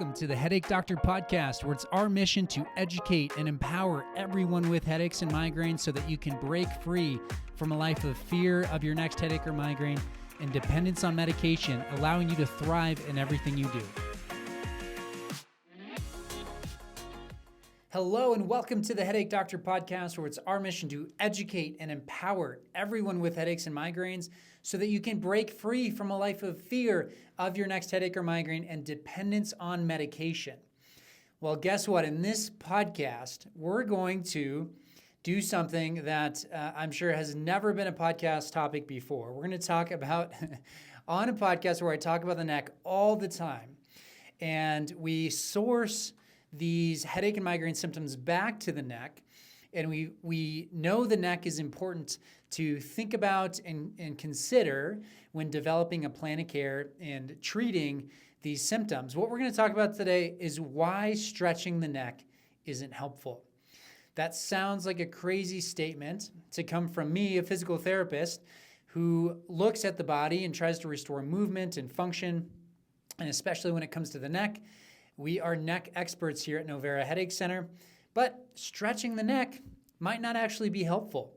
welcome to the Headache Doctor Podcast, where it's our mission to educate and empower everyone with headaches and migraines so that you can break free from a life of fear of your next headache or migraine and dependence on medication, allowing you to thrive in everything you do. Hello and welcome to the Headache Doctor Podcast, where it's our mission to educate and empower everyone with headaches and migraines so that you can break free from a life of fear of your next headache or migraine and dependence on medication. Well, guess what? In this podcast, we're going to do something that I'm sure has never been a podcast topic before. We're going to talk about, on a podcast where I talk about the neck all the time, and we source these headache and migraine symptoms back to the neck. And we know the neck is important to think about and consider when developing a plan of care and treating these symptoms. What we're going to talk about today is why stretching the neck isn't helpful. That sounds like a crazy statement to come from me, a physical therapist who looks at the body and tries to restore movement and function, and especially when it comes to the neck. We are neck experts here at Novera Headache Center, but stretching the neck might not actually be helpful.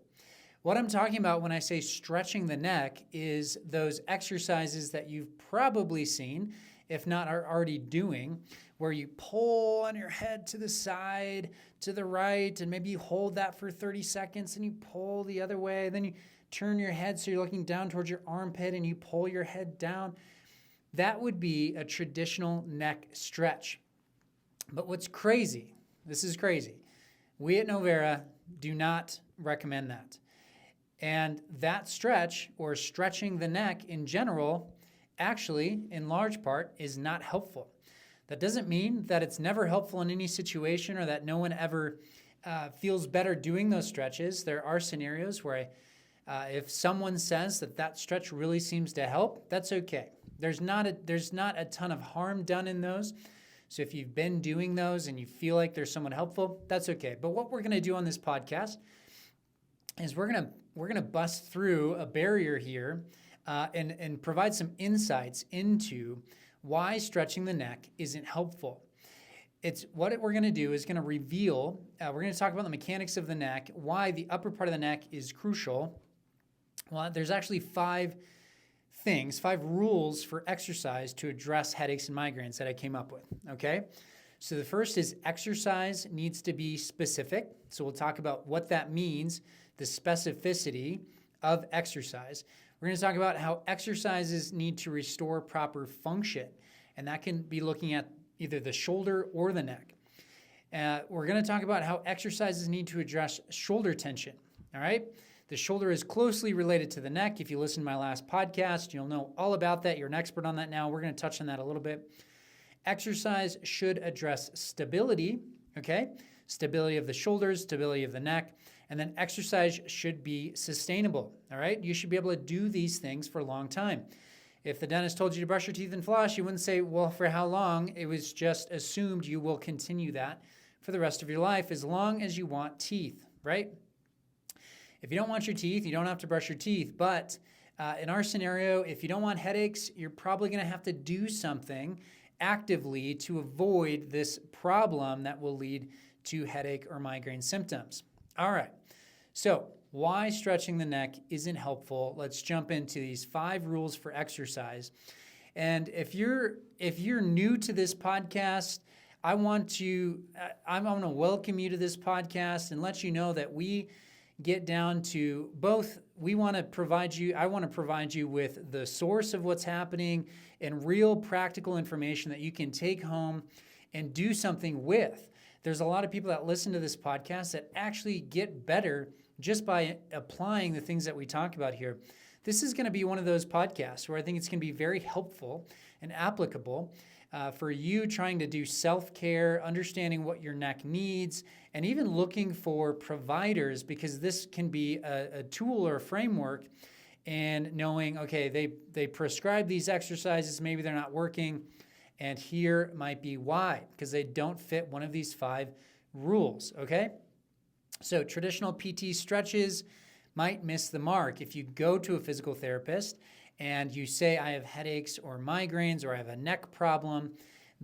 What I'm talking about when I say stretching the neck is those exercises that you've probably seen, if not are already doing, where you pull on your head to the side, to the right, and maybe you hold that for 30 seconds and you pull the other way. Then you turn your head so you're looking down towards your armpit and you pull your head down. That would be a traditional neck stretch. But what's crazy, this is crazy, we at Novera do not recommend that. And that stretch, or stretching the neck in general, actually, in large part, is not helpful. That doesn't mean that it's never helpful in any situation or that no one ever feels better doing those stretches. There are scenarios where if someone says that stretch really seems to help, that's okay. There's not a ton of harm done in those. So if you've been doing those and you feel like there's someone helpful, that's okay. But what we're going to do on this podcast is we're going to bust through a barrier here and provide some insights into why stretching the neck isn't helpful. It's what we're going to do is going to reveal, we're going to talk about the mechanics of the neck, why the upper part of the neck is crucial. Well, there's actually five rules for exercise to address headaches and migraines that I came up with, okay? So the first is exercise needs to be specific. So we'll talk about what that means, the specificity of exercise. We're going to talk about how exercises need to restore proper function, and that can be looking at either the shoulder or the neck. We're going to talk about how exercises need to address shoulder tension, all right? The shoulder is closely related to the neck. If you listen to my last podcast, you'll know all about that. You're an expert on that now. We're going to touch on that a little bit. Exercise should address stability, okay? Stability of the shoulders, stability of the neck, and then exercise should be sustainable, all right? You should be able to do these things for a long time. If the dentist told you to brush your teeth and floss, you wouldn't say, well, for how long? It was just assumed you will continue that for the rest of your life as long as you want teeth, right? If you don't want your teeth, you don't have to brush your teeth. But in our scenario, if you don't want headaches, you're probably going to have to do something actively to avoid this problem that will lead to headache or migraine symptoms. All right. So why stretching the neck isn't helpful? Let's jump into these 5 rules for exercise. And if you're new to this podcast, I want to welcome you to this podcast and let you know that we get down to both. I want to provide you with the source of what's happening and real practical information that you can take home and do something with. There's a lot of people that listen to this podcast that actually get better just by applying the things that we talk about here. This is going to be one of those podcasts where I think it's going to be very helpful and applicable for you trying to do self-care, understanding what your neck needs, and even looking for providers, because this can be a tool or a framework and knowing, okay, they prescribe these exercises, maybe they're not working, and here might be why, because they don't fit one of these 5 rules, okay? So traditional PT stretches might miss the mark. If you go to a physical therapist and you say, I have headaches or migraines or I have a neck problem,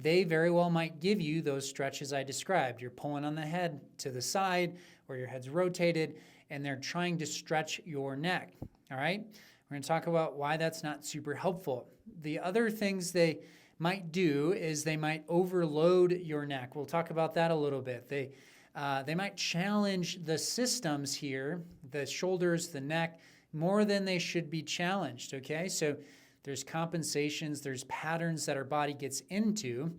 they very well might give you those stretches I described. You're pulling on the head to the side, or your head's rotated, and they're trying to stretch your neck, all right? We're going to talk about why that's not super helpful. The other things they might do is they might overload your neck. We'll talk about that a little bit. They might challenge the systems here, the shoulders, the neck, more than they should be challenged, okay? So there's compensations, there's patterns that our body gets into,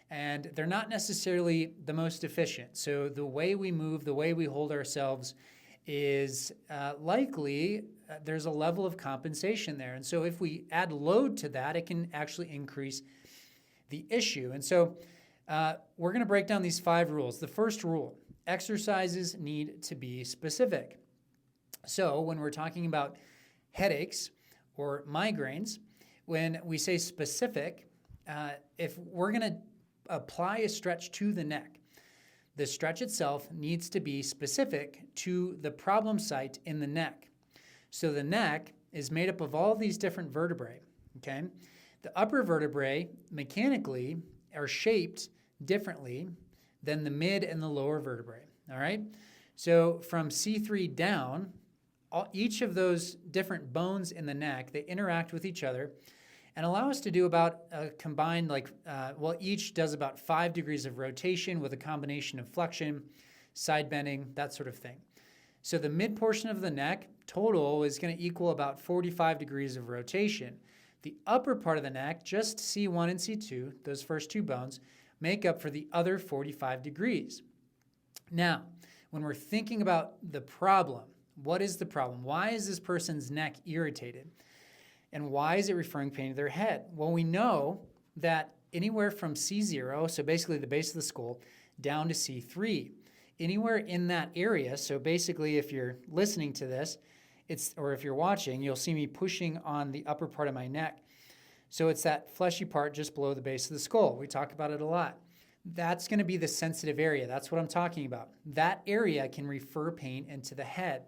and they're not necessarily the most efficient. So the way we move, the way we hold ourselves is likely there's a level of compensation there. And so if we add load to that, it can actually increase the issue. And so we're going to break down these 5 rules. The first rule, exercises need to be specific. So when we're talking about headaches or migraines, when we say specific, if we're going to apply a stretch to the neck, the stretch itself needs to be specific to the problem site in the neck. So the neck is made up of all these different vertebrae, okay? The upper vertebrae mechanically are shaped differently than the mid and the lower vertebrae, all right? So from C3 down, each of those different bones in the neck, they interact with each other and allow us to do about a combined, each does about 5 degrees of rotation with a combination of flexion, side bending, that sort of thing. So the mid portion of the neck total is going to equal about 45 degrees of rotation. The upper part of the neck, just C1 and C2, those first 2 bones, make up for the other 45 degrees. Now, when we're thinking about the problem, what is the problem? Why is this person's neck irritated? And why is it referring pain to their head? Well, we know that anywhere from C0, so basically the base of the skull, down to C3, anywhere in that area, so basically if you're listening to this, or if you're watching, you'll see me pushing on the upper part of my neck. So it's that fleshy part just below the base of the skull. We talk about it a lot. That's going to be the sensitive area. That's what I'm talking about. That area can refer pain into the head.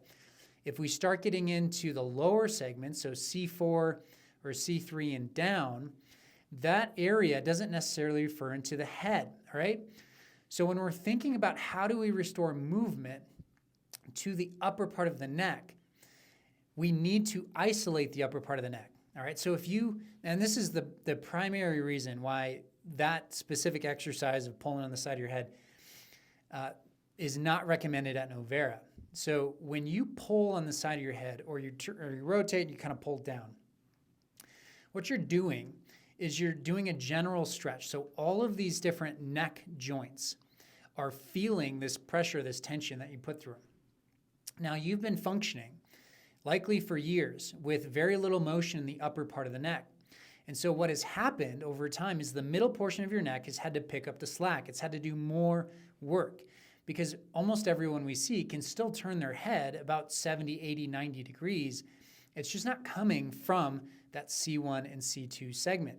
If we start getting into the lower segment, so C4 or C3 and down, that area doesn't necessarily refer into the head, all right? So when we're thinking about how do we restore movement to the upper part of the neck, we need to isolate the upper part of the neck, all right? So and this is the primary reason why that specific exercise of pulling on the side of your head is not recommended at Novera. So when you pull on the side of your head or you rotate and you kind of pull down, what you're doing is you're doing a general stretch. So all of these different neck joints are feeling this pressure, this tension that you put through them. Now you've been functioning, likely for years, with very little motion in the upper part of the neck. And so what has happened over time is the middle portion of your neck has had to pick up the slack. It's had to do more work, because almost everyone we see can still turn their head about 70, 80, 90 degrees. It's just not coming from that C1 and C2 segment.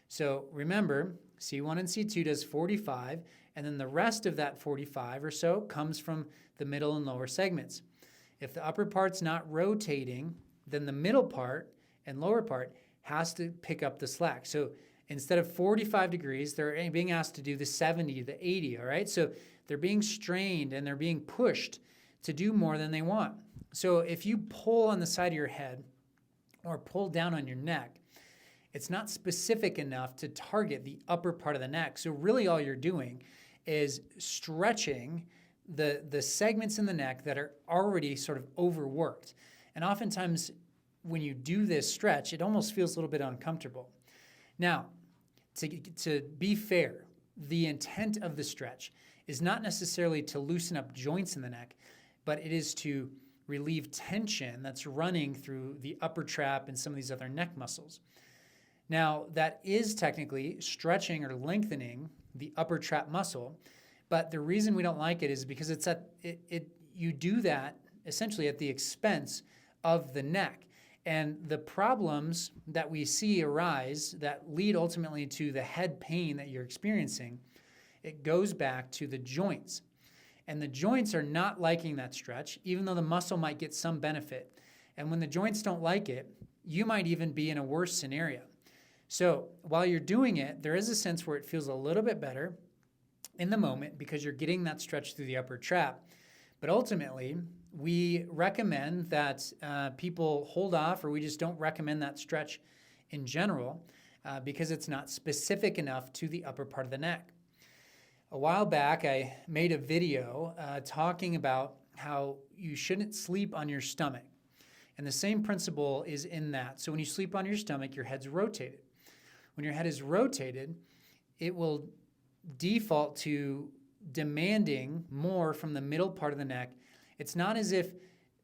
So remember, C1 and C2 does 45, and then the rest of that 45 or so comes from the middle and lower segments. If the upper part's not rotating, then the middle part and lower part has to pick up the slack. So instead of 45 degrees, they're being asked to do the 70, the 80, all right? So they're being strained and they're being pushed to do more than they want. So if you pull on the side of your head or pull down on your neck, it's not specific enough to target the upper part of the neck. So really all you're doing is stretching the segments in the neck that are already sort of overworked. And oftentimes when you do this stretch, it almost feels a little bit uncomfortable. Now, to be fair, the intent of the stretch is not necessarily to loosen up joints in the neck, but it is to relieve tension that's running through the upper trap and some of these other neck muscles. Now, that is technically stretching or lengthening the upper trap muscle, but the reason we don't like it is because you do that essentially at the expense of the neck. And the problems that we see arise that lead ultimately to the head pain that you're experiencing, it goes back to the joints. And the joints are not liking that stretch, even though the muscle might get some benefit. And when the joints don't like it, you might even be in a worse scenario. So while you're doing it, there is a sense where it feels a little bit better in the moment because you're getting that stretch through the upper trap. But ultimately, we recommend that people hold off, or we just don't recommend that stretch in general because it's not specific enough to the upper part of the neck. A while back, I made a video talking about how you shouldn't sleep on your stomach. And the same principle is in that. So when you sleep on your stomach, your head's rotated. When your head is rotated, it will default to demanding more from the middle part of the neck. It's not as if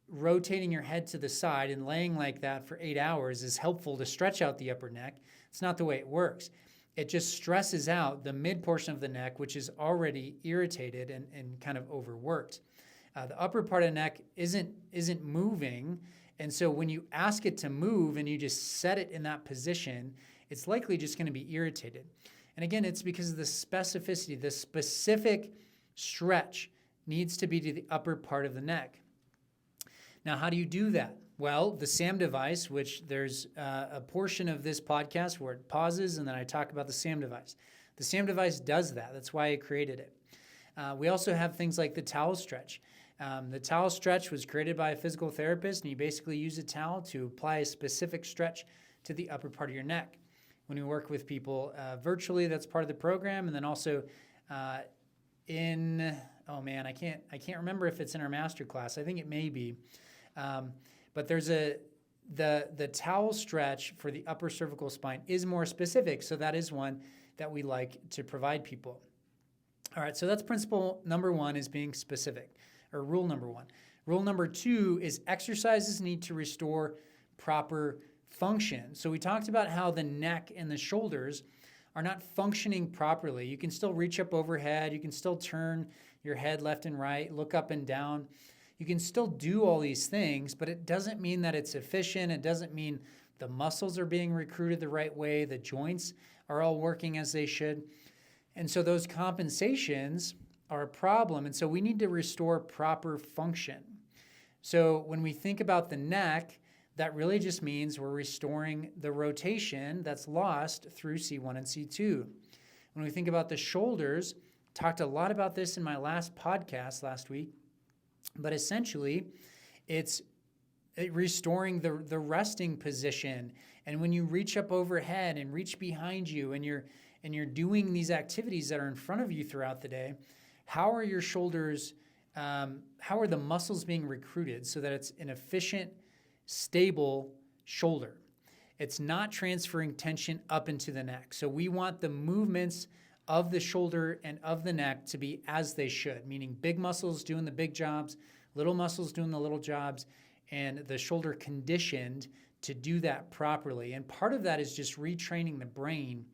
rotating your head to the side and laying like that for 8 hours is helpful to stretch out the upper neck. It's not the way it works. It just stresses out the mid portion of the neck, which is already irritated and kind of overworked. The upper part of the neck isn't moving, and so when you ask it to move and you just set it in that position, it's likely just going to be irritated. And again, it's because of the specificity, the specific stretch needs to be to the upper part of the neck. Now, how do you do that? Well, the SAM device, which there's a portion of this podcast where it pauses and then I talk about the SAM device. The SAM device does that. That's why I created it. We also have things like the towel stretch. The towel stretch was created by a physical therapist, and you basically use a towel to apply a specific stretch to the upper part of your neck. When we work with people virtually, that's part of the program, and then also I can't remember if it's in our master class. I think it may be, but there's the towel stretch for the upper cervical spine is more specific, so that is one that we like to provide people. All right, so that's principle number one, is being specific, or rule number one. Rule number two is exercises need to restore proper function. So we talked about how the neck and the shoulders are not functioning properly. You can still reach up overhead. You can still turn your head left and right, look up and down. You can still do all these things, but it doesn't mean that it's efficient. It doesn't mean the muscles are being recruited the right way. The joints are all working as they should. And so those compensations are a problem. And so we need to restore proper function. So when we think about the neck, that really just means we're restoring the rotation that's lost through C1 and C2. When we think about the shoulders, talked a lot about this in my last podcast last week, but essentially it's restoring the resting position. And when you reach up overhead and reach behind you and you're doing these activities that are in front of you throughout the day, how are your shoulders, how are the muscles being recruited so that it's an efficient, stable shoulder? It's not transferring tension up into the neck. So we want the movements of the shoulder and of the neck to be as they should, meaning big muscles doing the big jobs, little muscles doing the little jobs, and the shoulder conditioned to do that properly. And part of that is just retraining the brain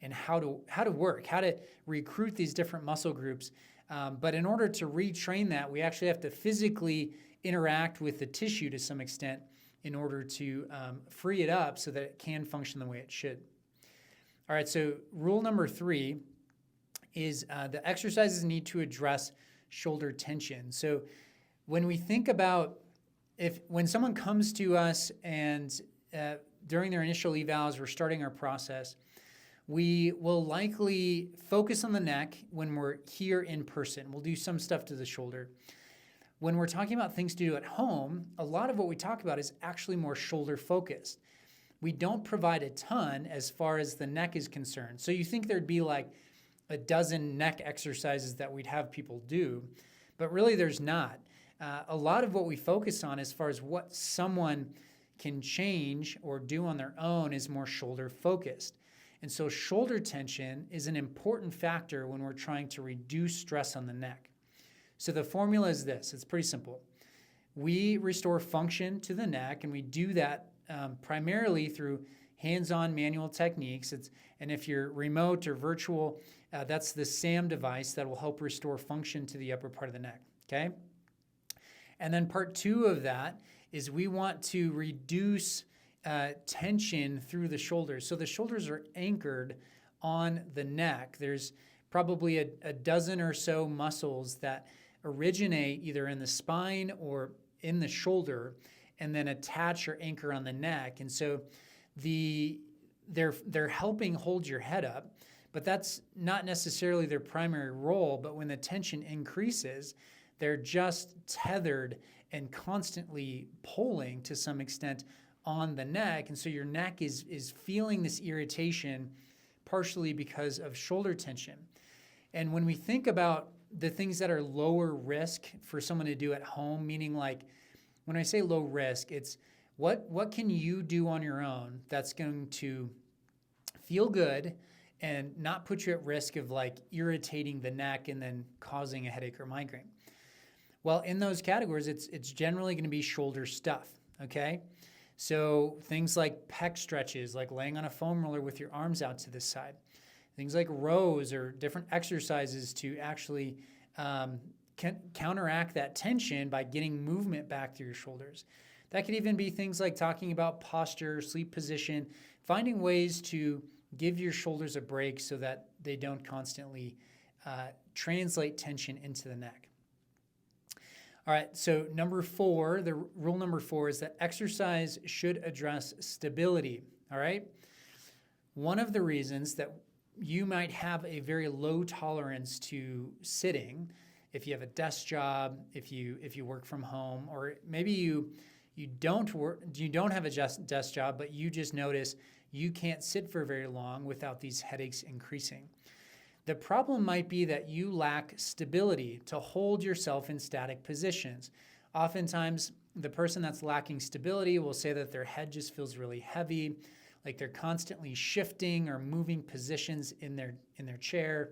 and how to work, how to recruit these different muscle groups. But in order to retrain that, we actually have to physically interact with the tissue to some extent in order to free it up so that it can function the way it should. All right, so rule number three is the exercises need to address shoulder tension. So when we think about when someone comes to us and during their initial evals, we're starting our process, we will likely focus on the neck when we're here in person. We'll do some stuff to the shoulder. When we're talking about things to do at home, a lot of what we talk about is actually more shoulder focused. We don't provide a ton as far as the neck is concerned. So you think there'd be like a dozen neck exercises that we'd have people do, but really there's not. A lot of what we focus on as far as what someone can change or do on their own is more shoulder focused. And so shoulder tension is an important factor when we're trying to reduce stress on the neck. So the formula is this. It's pretty simple. We restore function to the neck, and we do that primarily through hands-on manual techniques. And if you're remote or virtual, that's the SAM device that will help restore function to the upper part of the neck, okay? And then part two of that is we want to reduce tension through the shoulders. So the shoulders are anchored on the neck. There's probably a dozen or so muscles that originate either in the spine or in the shoulder and then attach or anchor on the neck. And so the they're helping hold your head up, but that's not necessarily their primary role. But when the tension increases, they're just tethered and constantly pulling to some extent on the neck. And so your neck is feeling this irritation partially because of shoulder tension. And when we think about the things that are lower risk for someone to do at home, meaning like when I say low risk, it's what can you do on your own that's going to feel good and not put you at risk of like irritating the neck and then causing a headache or migraine. Well, in those categories, it's generally going to be shoulder stuff, okay? So things like pec stretches, like laying on a foam roller with your arms out to the side. Things like rows or different exercises to actually counteract that tension by getting movement back through your shoulders. That could even be things like talking about posture, sleep position, finding ways to give your shoulders a break so that they don't constantly translate tension into the neck. All right, so rule number four is that exercise should address stability, all right? One of the reasons that you might have a very low tolerance to sitting, if you have a desk job, if you work from home, or maybe you don't have a desk job, but you just notice you can't sit for very long without these headaches increasing. The problem might be that you lack stability to hold yourself in static positions. Oftentimes, the person that's lacking stability will say that their head just feels really heavy, like they're constantly shifting or moving positions in their chair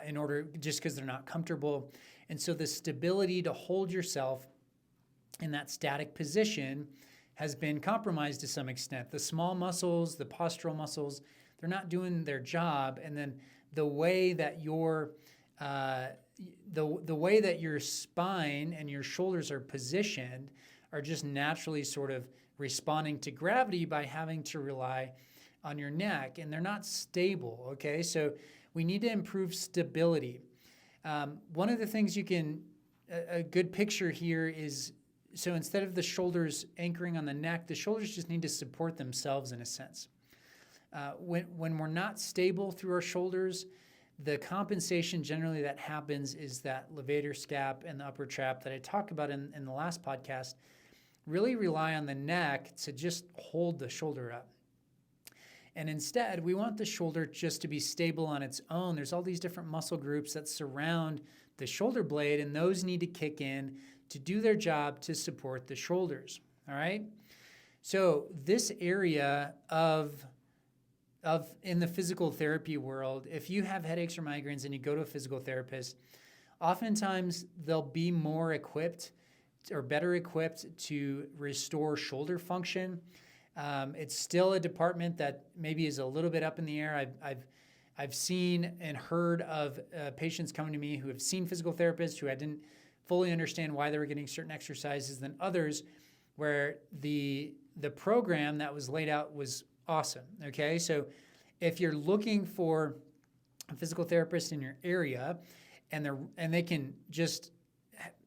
in order just because they're not comfortable. And so the stability to hold yourself in that static position has been compromised to some extent. The small muscles, the postural muscles, they're not doing their job, and then the way that your spine and your shoulders are positioned are just naturally sort of responding to gravity by having to rely on your neck, and they're not stable. Okay, so we need to improve stability. One of the things a good picture here is, so instead of the shoulders anchoring on the neck, the shoulders just need to support themselves in a sense. When we're not stable through our shoulders, the compensation generally that happens is that levator scap and the upper trap that I talked about in the last podcast really rely on the neck to just hold the shoulder up. And instead, we want the shoulder just to be stable on its own. There's all these different muscle groups that surround the shoulder blade, and those need to kick in to do their job to support the shoulders, all right? So this area in the physical therapy world, if you have headaches or migraines and you go to a physical therapist, oftentimes they'll be more equipped or better equipped to restore shoulder function. It's still a department that maybe is a little bit up in the air. I've seen and heard of patients coming to me who have seen physical therapists who I didn't fully understand why they were getting certain exercises than others, where the program that was laid out was awesome. Okay, so if you're looking for a physical therapist in your area, and they can just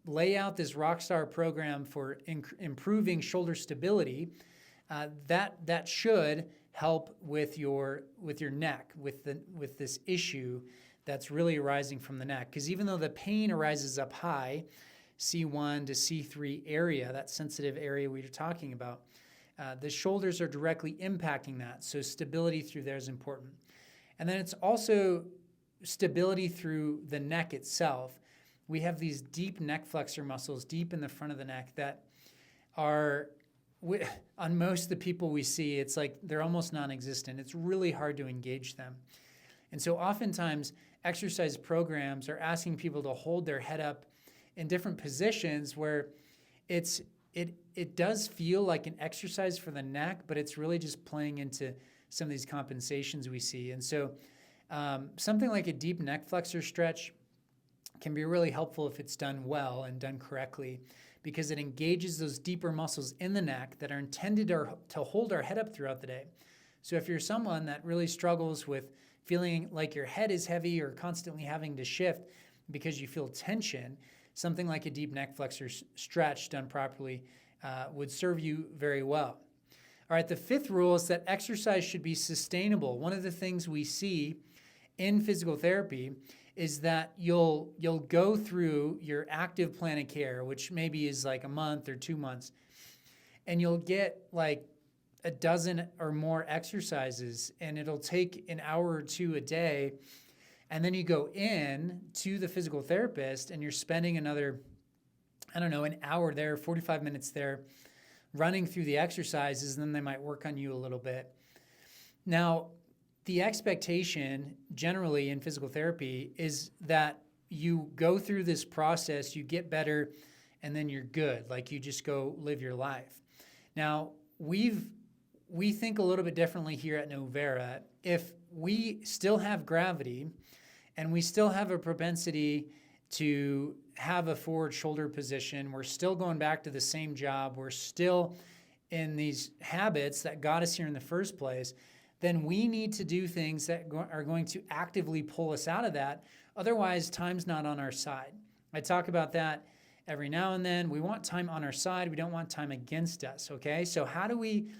lay out this rockstar program for improving shoulder stability, that should help with your neck, with this issue that's really arising from the neck. Because even though the pain arises up high, C1 to C3 area, that sensitive area we were talking about, the shoulders are directly impacting that. So stability through there is important. And then it's also stability through the neck itself. We have these deep neck flexor muscles deep in the front of the neck that are, on most of the people we see, it's like they're almost non-existent. It's really hard to engage them. And so oftentimes exercise programs are asking people to hold their head up in different positions where it does feel like an exercise for the neck, but it's really just playing into some of these compensations we see. And so something like a deep neck flexor stretch can be really helpful if it's done well and done correctly, because it engages those deeper muscles in the neck that are intended to hold our head up throughout the day. So if you're someone that really struggles with feeling like your head is heavy or constantly having to shift because you feel tension, something like a deep neck flexor stretch done properly would serve you very well. All right, the fifth rule is that exercise should be sustainable. One of the things we see in physical therapy is that you'll go through your active plan of care, which maybe is like a month or 2 months, and you'll get like a dozen or more exercises, and it'll take an hour or two a day. And then you go in to the physical therapist and you're spending another, an hour there, 45 minutes there, running through the exercises, and then they might work on you a little bit. Now, the expectation generally in physical therapy is that you go through this process, you get better, and then you're good. Like you just go live your life. Now, we think a little bit differently here at Novera. If we still have gravity and we still have a propensity to have a forward shoulder position, we're still going back to the same job, we're still in these habits that got us here in the first place, then we need to do things that are going to actively pull us out of that. Otherwise, time's not on our side. I talk about that every now and then. We want time on our side. We don't want time against us, okay? So how do we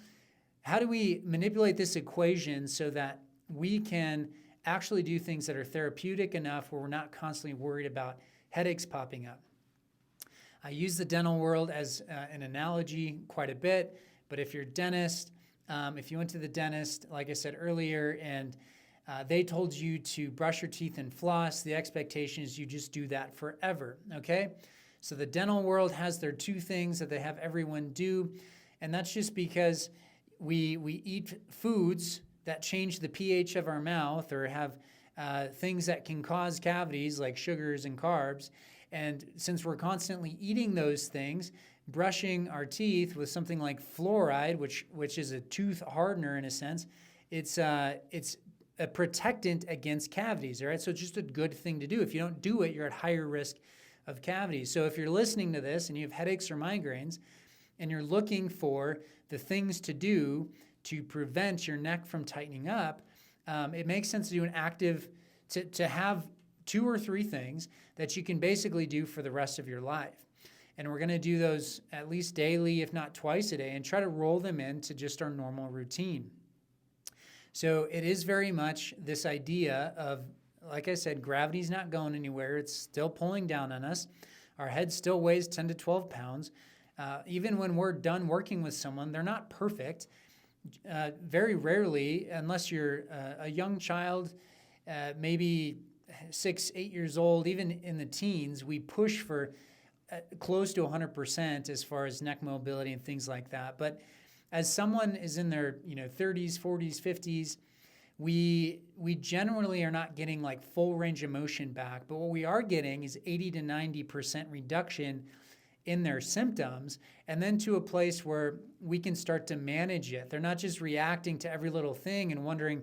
manipulate this equation so that we can actually do things that are therapeutic enough where we're not constantly worried about headaches popping up? I use the dental world as an analogy quite a bit, but if you're a dentist, if you went to the dentist, like I said earlier, and they told you to brush your teeth and floss, the expectation is you just do that forever, okay? So the dental world has their two things that they have everyone do, and that's just because we eat foods that change the pH of our mouth or have things that can cause cavities like sugars and carbs. And since we're constantly eating those things, brushing our teeth with something like fluoride, which is a tooth hardener in a sense, it's a protectant against cavities, all right? So it's just a good thing to do. If you don't do it, you're at higher risk of cavities. So if you're listening to this and you have headaches or migraines and you're looking for the things to do to prevent your neck from tightening up, it makes sense to do an active, to have 2 or 3 things that you can basically do for the rest of your life. And we're going to do those at least daily, if not twice a day, and try to roll them into just our normal routine. So it is very much this idea of, like I said, gravity's not going anywhere. It's still pulling down on us. Our head still weighs 10 to 12 pounds. Even when we're done working with someone, they're not perfect. Very rarely, unless you're a young child, maybe 6, 8 years old, even in the teens, we push for close to 100% as far as neck mobility and things like that. But as someone is in their 30s, 40s, 50s, we generally are not getting like full range of motion back. But what we are getting is 80 to 90% reduction in their symptoms, and then to a place where we can start to manage it. They're not just reacting to every little thing and wondering,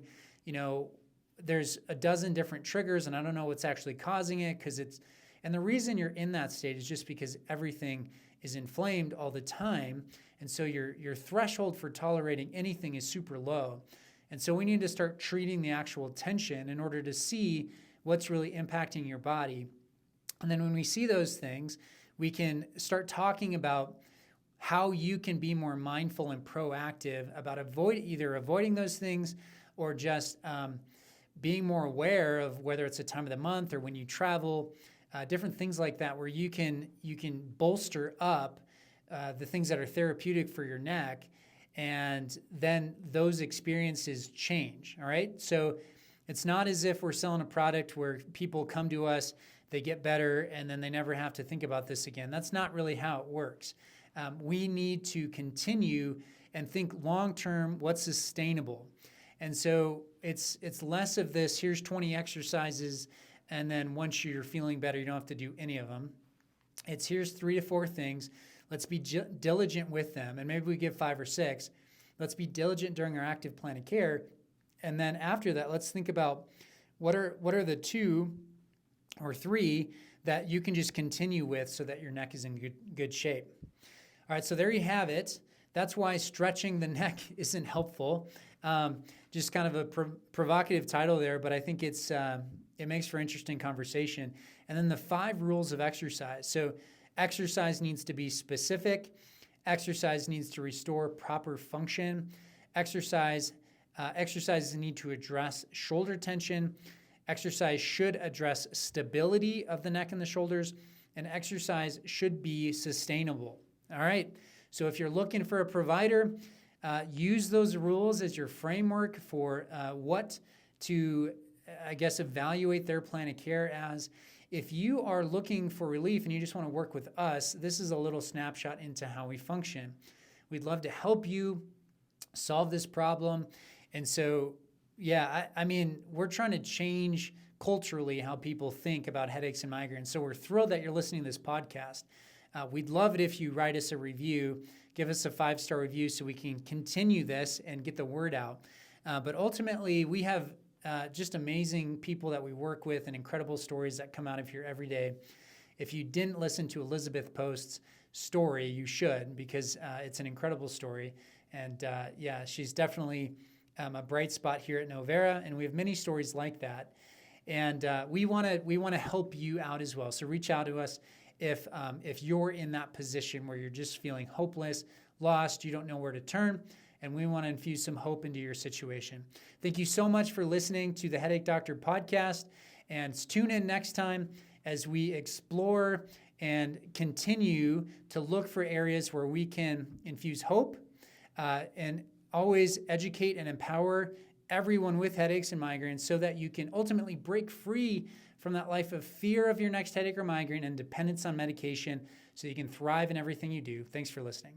there's a dozen different triggers and I don't know what's actually causing it and the reason you're in that state is just because everything is inflamed all the time. And so your threshold for tolerating anything is super low. And so we need to start treating the actual tension in order to see what's really impacting your body. And then when we see those things, we can start talking about how you can be more mindful and proactive about either avoiding those things or just being more aware of whether it's a time of the month or when you travel, different things like that, where you can bolster up the things that are therapeutic for your neck, and then those experiences change, all right? So it's not as if we're selling a product where people come to us, they get better, and then they never have to think about this again. That's not really how it works. We need to continue and think long-term, what's sustainable. And so it's less of this, here's 20 exercises, and then once you're feeling better, you don't have to do any of them. It's here's 3 to 4 things. Let's be diligent with them. And maybe we give 5 or 6. Let's be diligent during our active plan of care. And then after that, let's think about what are the 2 or 3 that you can just continue with so that your neck is in good shape. All right, so there you have it. That's why stretching the neck isn't helpful. Just kind of a provocative title there, but I think it makes for interesting conversation. And then the 5 rules of exercise. So exercise needs to be specific. Exercise needs to restore proper function. Exercises need to address shoulder tension. Exercise should address stability of the neck and the shoulders, and exercise should be sustainable. All right. So if you're looking for a provider, use those rules as your framework for what to, evaluate their plan of care as. If you are looking for relief and you just want to work with us, this is a little snapshot into how we function. We'd love to help you solve this problem. And so, we're trying to change culturally how people think about headaches and migraines. So we're thrilled that you're listening to this podcast. We'd love it if you write us a review, give us a 5-star review so we can continue this and get the word out. But ultimately, we have just amazing people that we work with and incredible stories that come out of here every day. If you didn't listen to Elizabeth Post's story, you should, because it's an incredible story. And she's definitely a bright spot here at Novera, and we have many stories like that. And we want to help you out as well. So reach out to us if you're in that position where you're just feeling hopeless, lost, you don't know where to turn, and we want to infuse some hope into your situation. Thank you so much for listening to the Headache Doctor podcast, and tune in next time as we explore and continue to look for areas where we can infuse hope and always educate and empower everyone with headaches and migraines so that you can ultimately break free from that life of fear of your next headache or migraine and dependence on medication so you can thrive in everything you do. Thanks for listening.